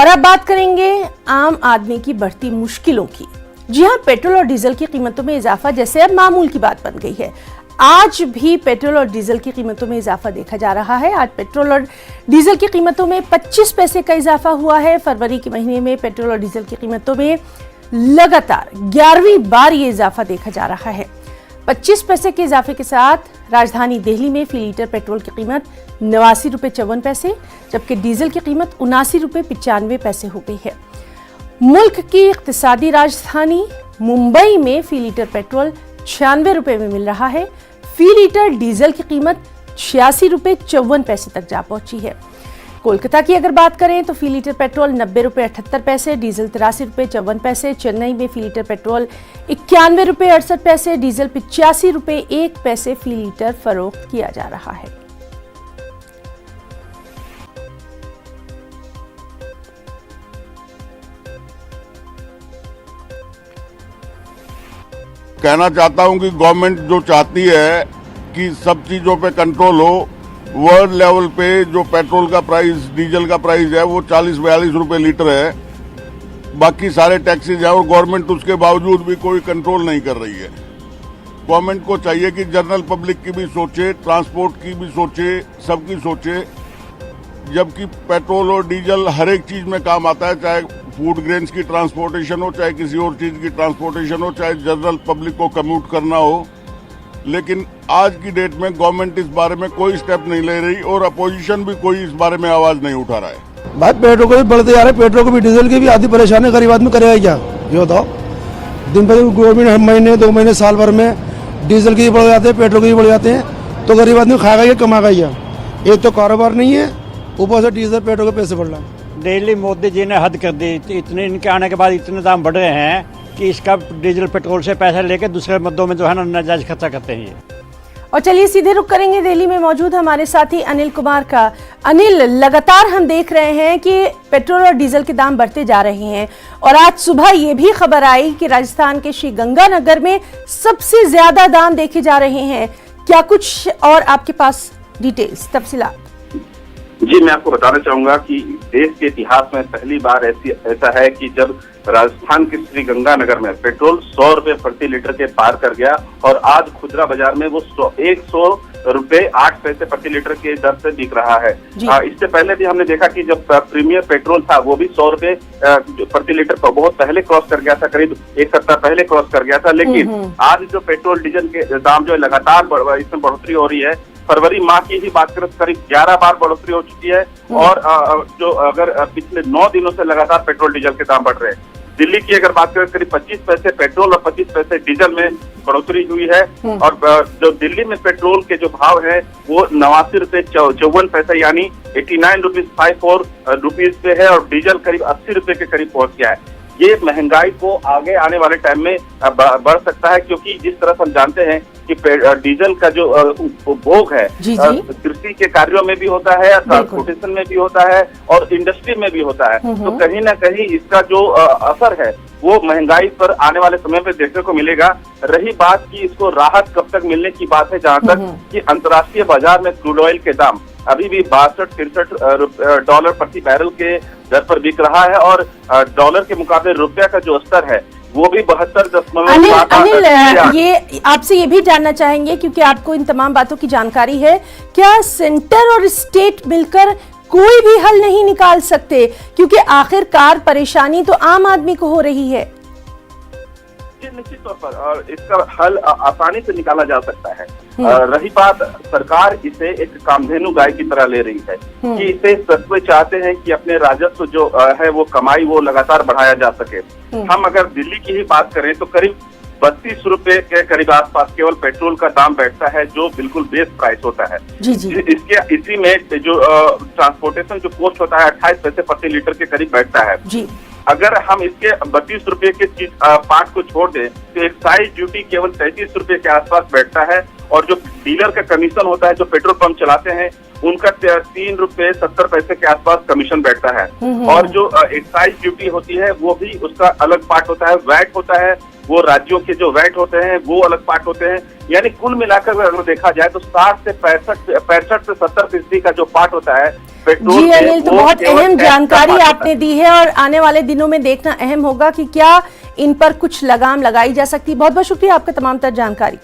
और अब बात करेंगे आम आदमी की बढ़ती मुश्किलों की। जी हां, पेट्रोल और डीजल की कीमतों में इजाफा जैसे अब मामूल की बात बन गई है। आज भी पेट्रोल और डीजल की कीमतों में इजाफा देखा जा रहा है। आज पेट्रोल और डीजल की कीमतों में 25 पैसे का इजाफा हुआ है। फरवरी के महीने में पेट्रोल और डीजल की कीमतों में लगातार 11वीं बार ये इजाफा देखा जा रहा है। 25 पैसे के इजाफे के साथ राजधानी दिल्ली में फी लीटर पेट्रोल की कीमत 89 रुपये 54 पैसे, जबकि डीजल की कीमत 79 रुपये 95 पैसे हो गई है। मुल्क की इक्तिसादी राजधानी मुंबई में फी लीटर पेट्रोल 96 रुपये में मिल रहा है। फी लीटर डीजल की कीमत 86 रुपये 54 पैसे तक जा पहुंची है। कोलकाता की अगर बात करें तो फी लीटर पेट्रोल 90 रुपये 78 पैसे, डीजल 83 रुपये 54 पैसे। चेन्नई में फी लीटर पेट्रोल 91 रुपये 68 पैसे, डीजल 85 रुपये 1 पैसे फी लीटर फरोख्त किया जा रहा है। कहना चाहता हूं कि गवर्नमेंट जो चाहती है कि सब चीजों पे कंट्रोल हो, वर्ल्ड लेवल पे जो पेट्रोल का प्राइस, डीजल का प्राइस है वो 40-42 रुपए लीटर है। बाकी सारे टैक्सेज है और गवर्नमेंट उसके बावजूद भी कोई कंट्रोल नहीं कर रही है। गवर्नमेंट को चाहिए कि जनरल पब्लिक की भी सोचे, ट्रांसपोर्ट की भी सोचे, सबकी सोचे। जबकि पेट्रोल और डीजल हर एक चीज में काम आता है, चाहे फूड ग्रेन्स की ट्रांसपोर्टेशन हो, चाहे किसी और चीज की ट्रांसपोर्टेशन हो, चाहे जनरल पब्लिक को कम्यूट करना हो। लेकिन आज की डेट में गवर्नमेंट इस बारे में कोई स्टेप नहीं ले रही और अपोजिशन भी कोई इस बारे में आवाज नहीं उठा रहा है। भाई पेट्रोल को भी बढ़ते जा रहे, पेट्रोल को भी डीजल की भी आधी परेशानी गरीब आदमी करेगा क्या, ये बताओ। दिन भर गवर्नमेंट हर महीने 2 महीने साल भर में डीजल के भी बढ़ जाते हैं, पेट्रोल के भी बढ़ जाते हैं, तो गरीब आदमी खाएगा या कमाएगा क्या। एक तो कारोबार नहीं है, ऊपर से डीजल पेट्रोल के पैसे बढ़ रहे हैं। दिल्ली मोदी जी ने हद कर दी। इतने इनके आने के बाद इतने दाम बढ़ रहे हैं कि इसका डीजल पेट्रोल से पैसा लेके दूसरे मुद्दों में जो है ना नाजायज खर्चा करते हैं। और चलिए सीधे रुक करेंगे दिल्ली में मौजूद हमारे साथी अनिल कुमार का। अनिल, लगातार हम देख रहे हैं कि पेट्रोल और डीजल के दाम बढ़ते जा रहे हैं और आज सुबह ये भी खबर आई कि राजस्थान के श्री गंगानगर में सबसे ज्यादा दाम देखे जा रहे हैं। क्या कुछ और आपके पास डिटेल्स, तफसीलात? जी, मैं आपको बताना चाहूंगा कि देश के इतिहास में पहली बार ऐसा है कि जब राजस्थान के श्री गंगानगर में पेट्रोल 100 रुपए प्रति लीटर के पार कर गया और आज खुदरा बाजार में वो 100 रुपए 8 पैसे प्रति लीटर के दर से बिक रहा है। इससे पहले भी हमने देखा कि जब प्रीमियर पेट्रोल था वो भी 100 रुपए प्रति लीटर पर बहुत पहले क्रॉस कर गया था, करीब 1 सप्ताह पहले क्रॉस कर गया था। लेकिन आज जो पेट्रोल डीजल के दाम जो है लगातार इसमें बढ़ोतरी हो रही है। फरवरी माह की ही बात करें तो करीब 11 बार बढ़ोतरी हो चुकी है और जो अगर पिछले 9 दिनों से लगातार पेट्रोल डीजल के दाम बढ़ रहे हैं। दिल्ली की अगर बात करें करीब 25 पैसे पेट्रोल और 25 पैसे डीजल में बढ़ोतरी हुई है और जो दिल्ली में पेट्रोल के जो भाव है वो 89 रुपये 54 पैसे यानी 89 रुपीज 54 रुपीज पे है और डीजल करीब 80 रुपए के करीब पहुंच गया है। ये महंगाई को आगे आने वाले टाइम में बढ़ सकता है, क्योंकि जिस तरह हम जानते हैं कि डीजल का जो उपभोग है कृषि के कार्यों में भी होता है, ट्रांसपोर्टेशन में भी होता है और इंडस्ट्री में भी होता है। तो कहीं ना कहीं इसका जो असर है वो महंगाई पर आने वाले समय पे देखने को मिलेगा। रही बात कि इसको राहत कब तक मिलने की बात है, जहां तक कि अंतर्राष्ट्रीय बाजार में क्रूड ऑयल के दाम अभी भी 62-63 डॉलर प्रति बैरल के दर पर बिक रहा है और डॉलर के मुकाबले रुपया का जो स्तर है वो भी 72.5। अनिल, ये आपसे ये भी जानना चाहेंगे क्योंकि आपको इन तमाम बातों की जानकारी है, क्या सेंटर और स्टेट मिलकर कोई भी हल नहीं निकाल सकते? क्योंकि आखिरकार परेशानी तो आम आदमी को हो रही है। निश्चित तौर पर और इसका हल आसानी से निकाला जा सकता है। रही बात, सरकार इसे एक कामधेनु गाय की तरह ले रही है कि इसे सत्वे चाहते हैं कि अपने राजस्व जो है वो कमाई वो लगातार बढ़ाया जा सके। हम अगर दिल्ली की ही बात करें तो करीब 32 रुपए के करीब आसपास केवल पेट्रोल का दाम बैठता है, जो बिल्कुल बेस प्राइस होता है। इसी में जो ट्रांसपोर्टेशन जो कॉस्ट होता है 28 पैसे प्रति लीटर के करीब बैठता है। अगर हम इसके 32 रुपए के चीज पार्ट को छोड़ दें तो एक्साइज ड्यूटी केवल 33 रुपए के आसपास बैठता है और जो डीलर का कमीशन होता है, जो पेट्रोल पंप चलाते हैं, उनका 3 रुपए 70 पैसे के आसपास कमीशन बैठता है। और जो एक्साइज ड्यूटी होती है वो भी उसका अलग पार्ट होता है, वैट होता है, वो राज्यों के जो वैट होते हैं वो अलग पार्ट होते हैं। यानी कुल मिलाकर अगर देखा जाए तो 60 से 65 से 70% का जो पार्ट होता है पेट्रोल जी में, अनिल, तो वो बहुत केवल अहम टैक्स का जानकारी पार्ट होता आपने है। दी है और आने वाले दिनों में देखना अहम होगा कि क्या इन पर कुछ लगाम लगाई जा सकती है। बहुत बहुत शुक्रिया आपका तमाम तर जानकारी।